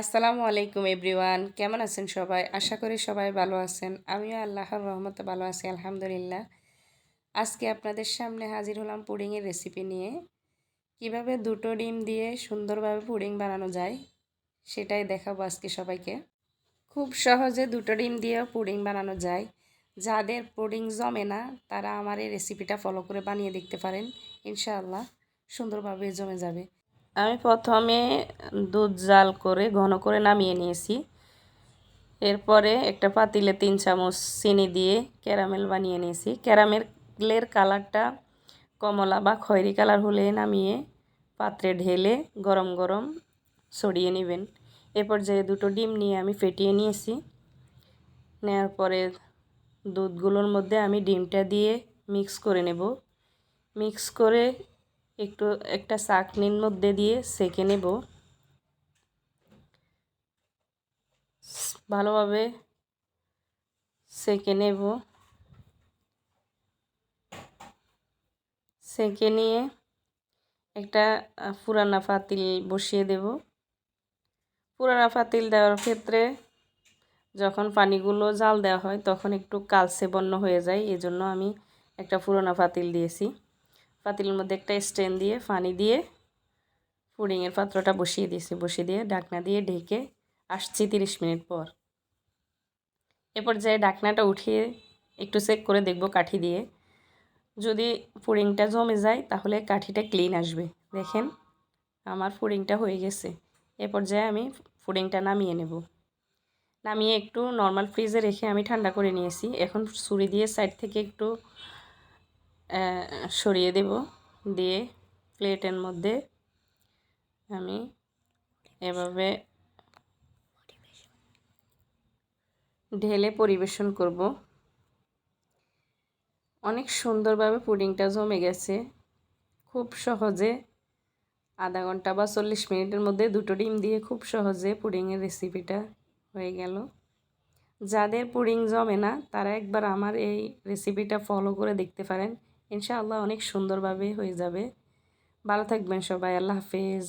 আসসালামু আলাইকুম এভরিওয়ান, কেমন আছেন সবাই? আশা করি সবাই ভালো আছেন। আমিও আল্লাহর রহমতে ভালো আছি, আলহামদুলিল্লাহ। আজকে আপনাদের সামনে হাজির হলাম পুডিংয়ের রেসিপি নিয়ে। কিভাবে দুটো ডিম দিয়ে সুন্দরভাবে পুডিং বানানো যায় সেটাই দেখাবো আজকে সবাইকে। খুব সহজে দুটো ডিম দিয়েও পুডিং বানানো যায়। যাদের পুডিং জমে না তারা আমার এই রেসিপিটা ফলো করে বানিয়ে দেখতে পারেন, ইনশাআল্লাহ সুন্দরভাবে জমে যাবে। আমি প্রথমে দুধ জাল করে ঘন করে নামিয়ে নিয়েছি। এরপরে একটা পাতিলে 3 চামচ চিনি দিয়ে ক্যারামেল বানিয়ে নিয়েছি। ক্যারামেলের কালারটা কমলা বা খয়েরি কালার হলে নামিয়ে পাত্রে ঢেলে গরম গরম ছড়িয়ে নেবেন। এরপর যে দুটো ডিম নিয়ে আমি ফেটিয়ে নিয়েছি। নেওয়ার পরে দুধগুলোর মধ্যে আমি ডিমটা দিয়ে মিক্স করে নেব। মিক্স করে একটা চাকনির মধ্যে দিয়ে সেঁকে নেব। ভালোভাবে সেঁকে নেব। সেঁকে নিয়ে একটা পুরানা পাতিল বসিয়ে দেব। পুরানা পাতিল দেওয়ার ক্ষেত্রে যখন পানিগুলো জাল দেওয়া হয় তখন একটু কালচে বর্ণ হয়ে যায়, এজন্য আমি একটা পুরানা পাতিল দিয়েছি। পাতিলের মধ্যে একটা স্ট্যান্ড দিয়ে পানি দিয়ে পুডিংয়ের পাত্রটা বসিয়ে দিয়েছি। বসিয়ে দিয়ে ঢাকনা দিয়ে ঢেকে আসছি 30 মিনিট পর। এরপর যে ঢাকনাটা উঠিয়ে একটু চেক করে দেখব কাঠি দিয়ে। যদি পুডিংটা জমে যায় তাহলে কাঠিটা ক্লিন আসবে। দেখেন আমার পুডিংটা হয়ে গেছে। এ পর্যায়ে আমি পুডিংটা নামিয়ে নেব। নামিয়ে একটু নর্মাল ফ্রিজে রেখে আমি ঠান্ডা করে নিয়েছি। এখন ছুরি দিয়ে সাইড থেকে একটু সরিয়ে দেব। দিয়ে প্লেটের মধ্যে আমি এভাবে ঢেলে পরিবেশন করব। অনেক সুন্দরভাবে পুডিংটা জমে গেছে। খুব সহজে আধা ঘন্টা বা 40 মিনিটের মধ্যে দুটো ডিম দিয়ে খুব সহজে পুডিংয়ের রেসিপিটা হয়ে গেল। যাদের পুডিং জমে না তারা একবার আমার এই রেসিপিটা ফলো করে দেখতে পারেন, ইনশাআল্লাহ অনেক সুন্দরভাবে হয়ে যাবে। ভালো থাকবেন সবাই, আল্লাহ হাফেজ।